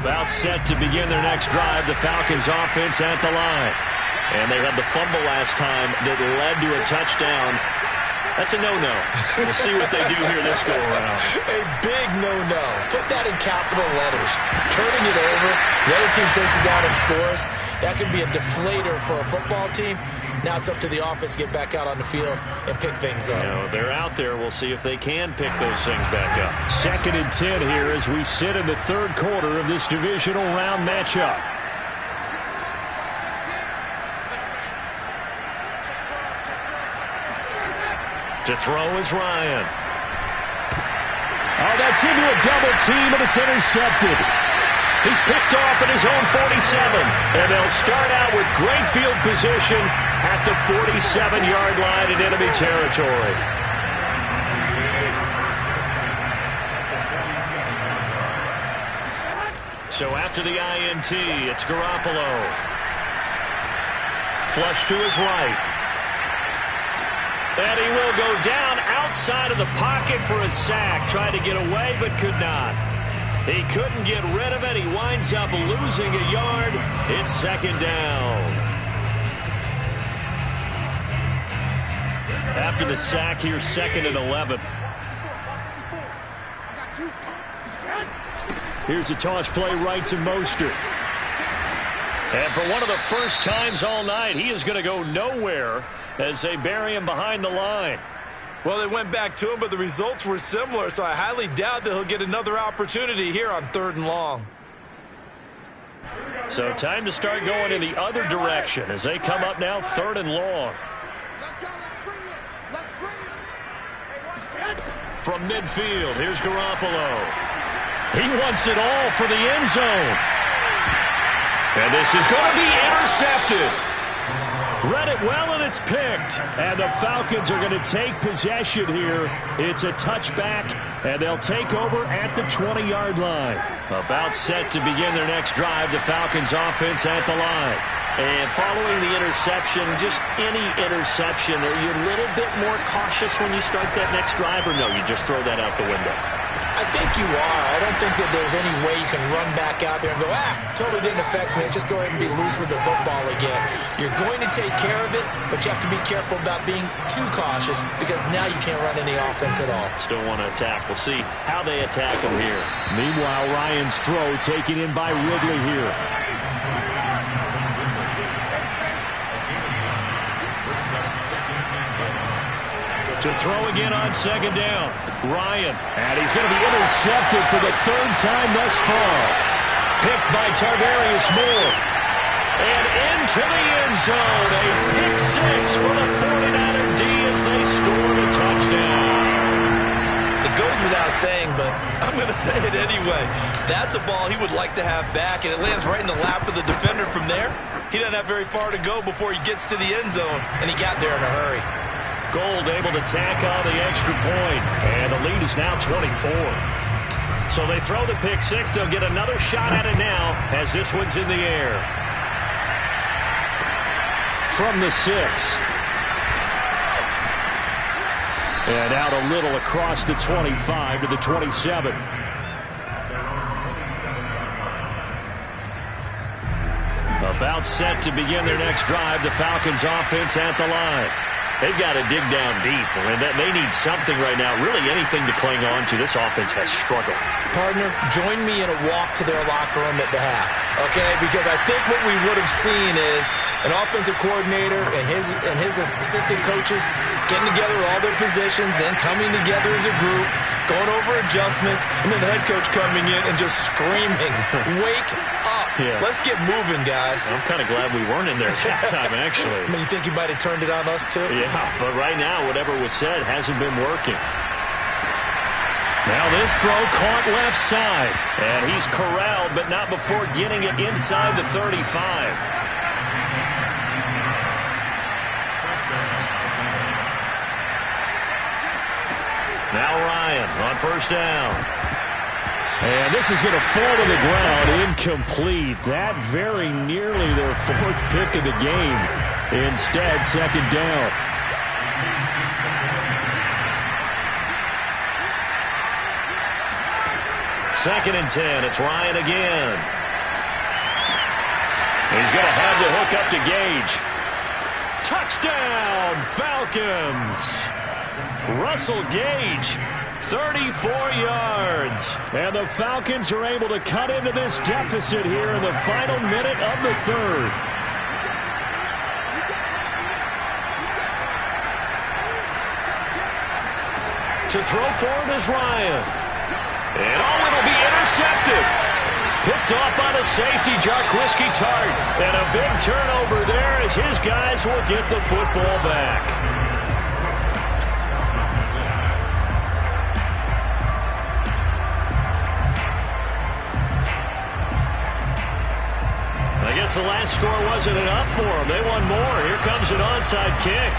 About set to begin their next drive, the Falcons offense at the line. And they had the fumble last time that led to a touchdown. That's a no-no. We'll see what they do here this go-around. A big no-no. Put that in capital letters. Turning it over, the other team takes it down and scores. That can be a deflator for a football team. Now it's up to the offense to get back out on the field and pick things up. You know, they're out there. We'll see if they can pick those things back up. 2nd and 10 here as we sit in the third quarter of this divisional round matchup. To throw is Ryan. Oh, that's into a double team, and it's intercepted. He's picked off at his own 47. And they'll start out with great field position at the 47-yard line in enemy territory. So after the INT, it's Garoppolo. Flush to his right. And he will go down outside of the pocket for a sack. Tried to get away, but could not. He couldn't get rid of it. He winds up losing a yard. It's 2nd down. After the sack here, 2nd and 11. Here's a toss play right to Mostert. And for one of the first times all night, he is going to go nowhere as they bury him behind the line. Well, they went back to him, but the results were similar, so I highly doubt that he'll get another opportunity here on 3rd and long. So time to start going in the other direction as they come up now 3rd and long. From midfield, here's Garoppolo. He wants it all for the end zone. And this is going to be intercepted. Read it well, and it's picked. And the Falcons are going to take possession here. It's a touchback, and they'll take over at the 20-yard line. About set to begin their next drive, the Falcons offense at the line. And following the interception, just any interception, are you a little bit more cautious when you start that next drive, or no, you just throw that out the window? I think you are. I don't think that there's any way you can run back out there and go, totally didn't affect me. Let's just go ahead and be loose with the football again. You're going to take care of it, but you have to be careful about being too cautious because now you can't run any offense at all. Still want to attack. We'll see how they attack him here. Meanwhile, Ryan's throw taken in by Ridley here. To throw again on 2nd down. Ryan. And he's going to be intercepted for the 3rd time thus far. Picked by Tarvarius Moore. And into the end zone. A pick 6 for the 49er D as they score a touchdown. It goes without saying, but I'm going to say it anyway. That's a ball he would like to have back, and it lands right in the lap of the defender from there. He doesn't have very far to go before he gets to the end zone, and he got there in a hurry. Gold able to tack on the extra point, and the lead is now 24. So they throw the pick 6. They'll get another shot at it now as this one's in the air. From the 6. And out a little across the 25 to the 27. About set to begin their next drive, the Falcons offense at the line. They've got to dig down deep, and they need something right now, really anything to cling on to. This offense has struggled. Partner, join me in a walk to their locker room at the half, okay? Because I think what we would have seen is an offensive coordinator and his assistant coaches getting together with all their positions, then coming together as a group, going over adjustments, and then the head coach coming in and just screaming, wake up. Yeah. Let's get moving, guys. I'm kind of glad we weren't in there at halftime, actually. I mean, you think you might have turned it on us, too? Yeah, but right now, whatever was said hasn't been working. Now this throw caught left side. And he's corralled, but not before getting it inside the 35. Now Ryan on 1st down. And this is going to fall to the ground. Incomplete. That very nearly their 4th pick of the game. Instead, 2nd down. 2nd and 10. It's Ryan again. He's going to have to hook up to Gage. Touchdown, Falcons. Russell Gage, 34 yards. And the Falcons are able to cut into this deficit here in the final minute of the third. To throw forward is Ryan. And it'll be intercepted. Picked off by the safety, Jarquiski Tart. And a big turnover there as his guys will get the football back. I guess the last score wasn't enough for them. They won more. Here comes an onside kick.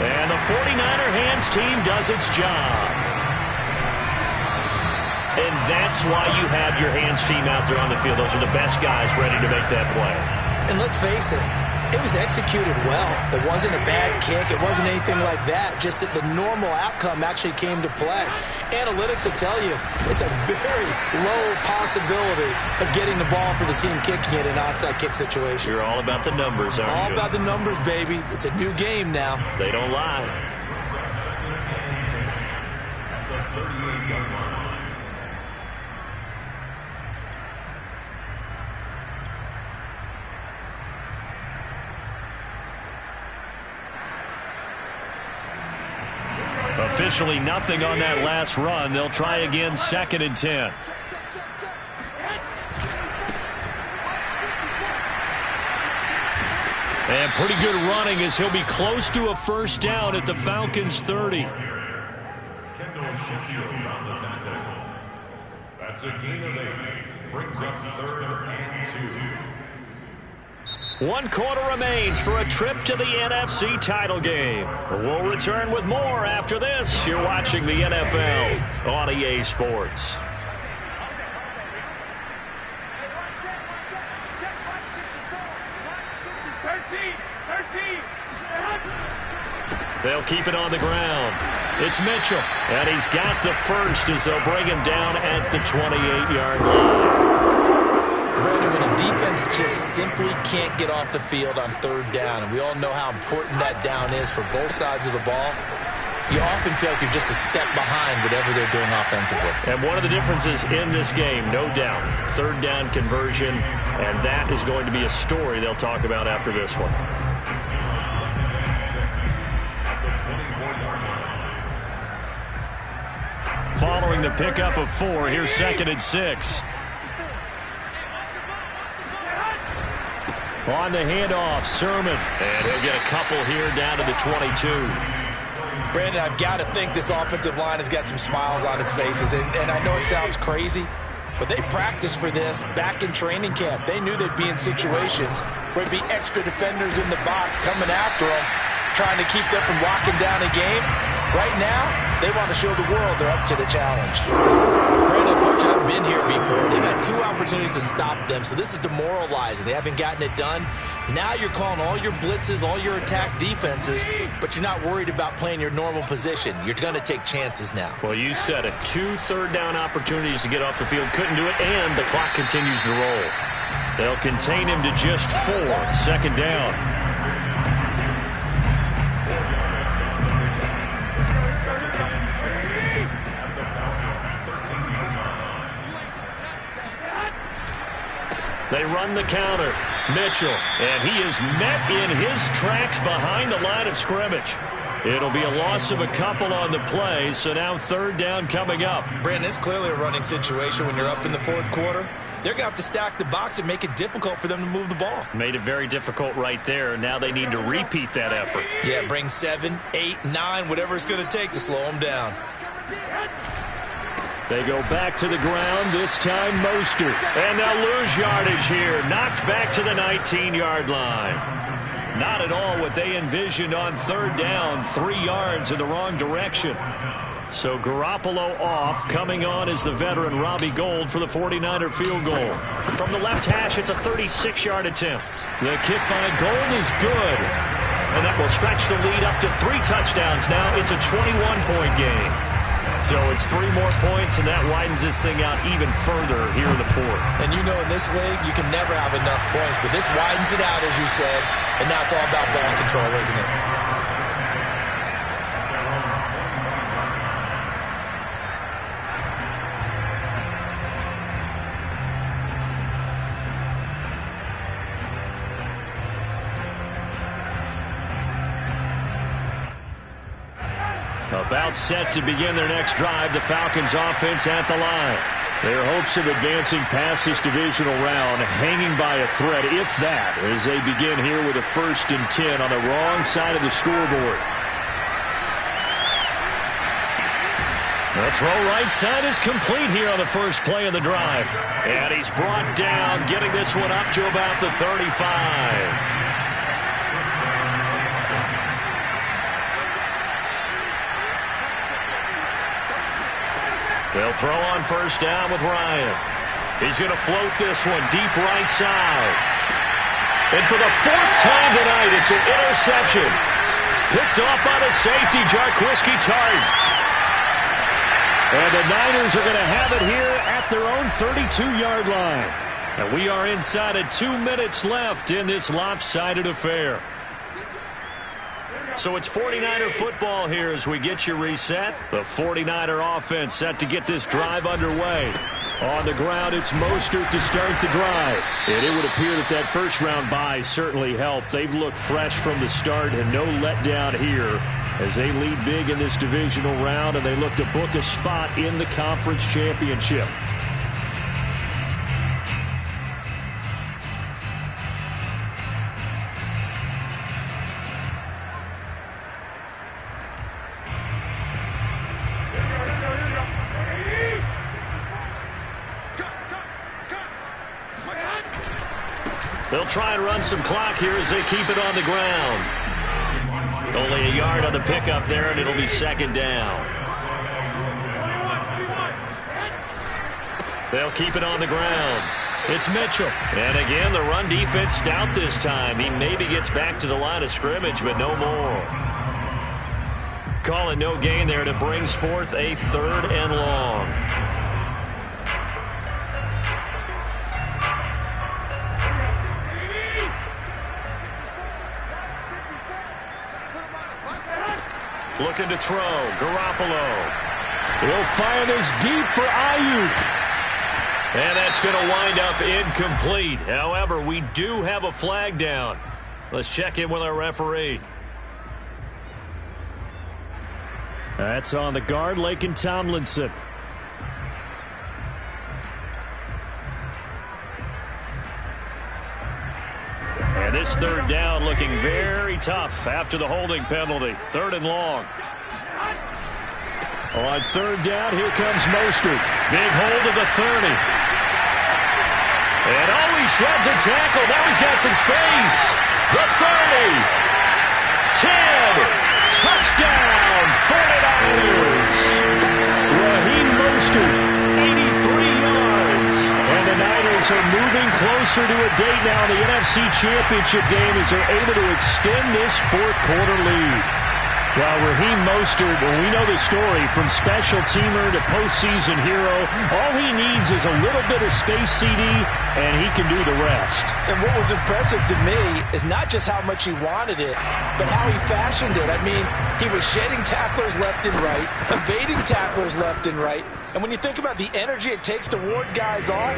And the 49er hands team does its job. And that's why you have your hands team out there on the field. Those are the best guys ready to make that play. And let's face it, it was executed well. It wasn't a bad kick. It wasn't anything like that. Just that the normal outcome actually came to play. Analytics will tell you it's a very low possibility of getting the ball for the team kicking it in an onside kick situation. You're all about the numbers, aren't you? All about the numbers, baby. It's a new game now. They don't lie. Officially nothing on that last run. They'll try again, 2nd and 10. And pretty good running as he'll be close to a first down at the Falcons' 30. That's a gain of 8. Brings up 3rd and 2. 1 quarter remains for a trip to the NFC title game. We'll return with more after this. You're watching the NFL on EA Sports. They'll keep it on the ground. It's Mitchell, and he's got the first as they'll bring him down at the 28-yard line. Brandon, when a defense just simply can't get off the field on 3rd down, and we all know how important that down is for both sides of the ball, you often feel like you're just a step behind whatever they're doing offensively. And one of the differences in this game, no doubt, 3rd down conversion, and that is going to be a story they'll talk about after this one. Following the pickup of 4, here's 2nd and 6. On the handoff, Sermon. And he'll get a couple here down to the 22. Brandon, I've got to think this offensive line has got some smiles on its faces. And I know it sounds crazy, but they practiced for this back in training camp. They knew they'd be in situations where there'd be extra defenders in the box coming after them, trying to keep them from locking down a game. Right now, they want to show the world they're up to the challenge. Brandon, unfortunately, I've been here before. They've had 2 opportunities to stop them, so this is demoralizing. They haven't gotten it done. Now you're calling all your blitzes, all your attack defenses, but you're not worried about playing your normal position. You're going to take chances now. Well, you said it. 2 third-down opportunities to get off the field. Couldn't do it, and the clock continues to roll. They'll contain him to just 4. 2nd down. They run the counter. Mitchell, and he is met in his tracks behind the line of scrimmage. It'll be a loss of a couple on the play, so now 3rd down coming up. Brandon, it's clearly a running situation when you're up in the 4th quarter. They're going to have to stack the box and make it difficult for them to move the ball. Made it very difficult right there. Now they need to repeat that effort. Yeah, bring 7, 8, 9, whatever it's going to take to slow them down. They go back to the ground, this time Mostert. And they'll lose yardage here. Knocked back to the 19-yard line. Not at all what they envisioned on 3rd down. 3 yards in the wrong direction. So Garoppolo off. Coming on is the veteran Robbie Gould for the 49er field goal. From the left hash, it's a 36-yard attempt. The kick by Gould is good. And that will stretch the lead up to 3 touchdowns now. It's a 21-point game. So it's 3 more points, and that widens this thing out even further here in the 4th. And you know in this league, you can never have enough points, but this widens it out, as you said, and now it's all about ball control, isn't it? About set to begin their next drive, the Falcons offense at the line. Their hopes of advancing past this divisional round hanging by a thread, if that, as they begin here with a 1st and 10 on the wrong side of the scoreboard. The throw right side is complete here on the first play of the drive. And he's brought down, getting this one up to about the 35. They'll throw on 1st down with Ryan. He's going to float this one deep right side. And for the 4th time tonight, it's an interception. Picked off by the safety, Jaquiski Tartt. And the Niners are going to have it here at their own 32-yard line. And we are inside of 2 minutes left in this lopsided affair. So it's 49er football here as we get you reset. The 49er offense set to get this drive underway. On the ground, it's Mostert to start the drive. And it would appear that that first-round bye certainly helped. They've looked fresh from the start and no letdown here as they lead big in this divisional round and they look to book a spot in the conference championship. They'll try and run some clock here as they keep it on the ground. Only a yard on the pickup there, and it'll be 2nd down. They'll keep it on the ground. It's Mitchell. And again, the run defense stout this time. He maybe gets back to the line of scrimmage, but no more. Call it no gain there, and it brings forth a 3rd and long. Looking to throw. Garoppolo. He'll fire this deep for Ayuk. And that's going to wind up incomplete. However, we do have a flag down. Let's check in with our referee. That's on the guard, Laken Tomlinson. And this 3rd down looking very tough after the holding penalty. 3rd and long. On 3rd down, here comes Mostert. Big hold of the 30. And he sheds a tackle. Now he's got some space. The 30. 10. Touchdown, 49ers. Raheem Mostert, 83 yards. And the Niners are moving closer to a date now in the NFC Championship game as they're able to extend this 4th quarter lead. Well, Raheem Mostert, well, we know the story, from special teamer to postseason hero. All he needs is a little bit of space, CD, and he can do the rest. And what was impressive to me is not just how much he wanted it, but how he fashioned it. I mean, he was shedding tacklers left and right, evading tacklers left and right. And when you think about the energy it takes to ward guys off,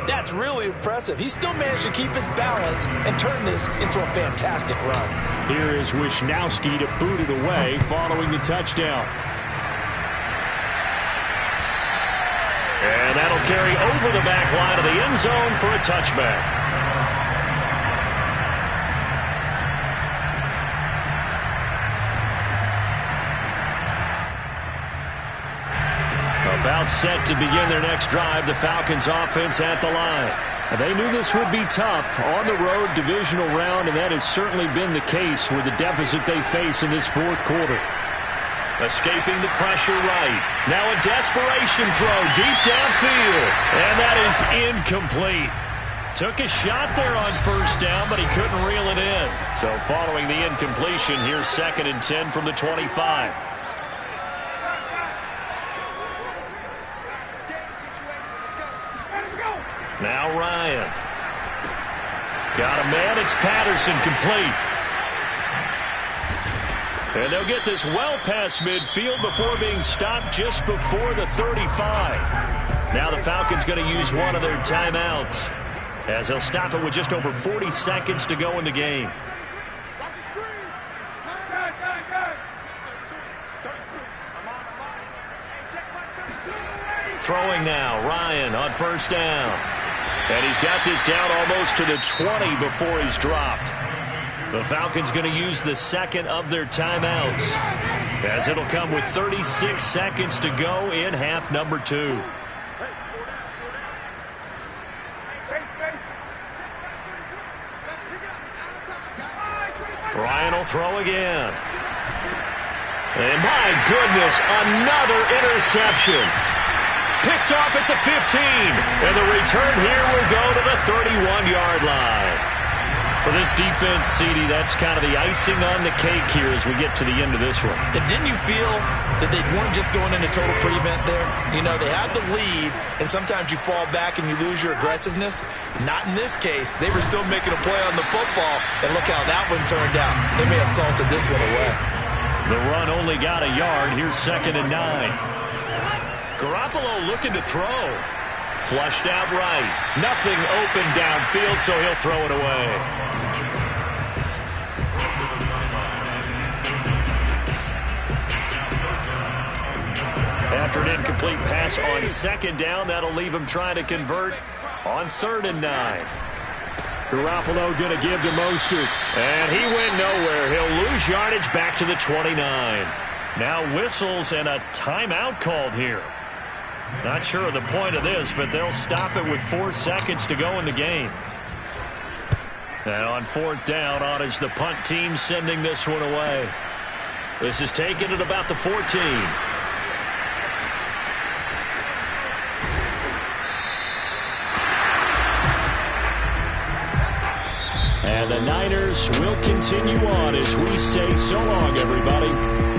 that's really impressive. He still managed to keep his balance and turn this into a fantastic run. Here is Wisnowski to boot it away following the touchdown. And that'll carry over the back line of the end zone for a touchback. About set to begin their next drive, the Falcons offense at the line. They knew this would be tough on the road divisional round, and that has certainly been the case with the deficit they face in this 4th quarter. Escaping the pressure right. Now a desperation throw deep downfield. And that is incomplete. Took a shot there on first down, but he couldn't reel it in. So following the incompletion, here's 2nd and 10 from the 25. Now Ryan. Got a man. It's Patterson, complete. And they'll get this well past midfield before being stopped just before the 35. Now the Falcons going to use one of their timeouts, as they'll stop it with just over 40 seconds to go in the game. Throwing now, Ryan on first down. And he's got this down almost to the 20 before he's dropped. The Falcons going to use the 2nd of their timeouts, as it'll come with 36 seconds to go in half number 2. Ryan will throw again. And my goodness, another interception. Picked off at the 15. And the return here will go to the 31-yard line. For this defense, CD, that's kind of the icing on the cake here as we get to the end of this one. And didn't you feel that they weren't just going into total prevent there? You know, they had the lead, and sometimes you fall back and you lose your aggressiveness. Not in this case. They were still making a play on the football, and look how that one turned out. They may have salted this one away. The run only got a yard. Here's 2nd and 9. Garoppolo looking to throw. Flushed out right. Nothing open downfield, so he'll throw it away. After an incomplete pass on 2nd down, that'll leave him trying to convert on 3rd and 9. Garoppolo going to give to Mostert. And he went nowhere. He'll lose yardage back to the 29. Now whistles and a timeout called here. Not sure of the point of this, but they'll stop it with 4 seconds to go in the game. And on 4th down, on is the punt team sending this one away. This is taken at about the 14. And the Niners will continue on as we say so long, everybody.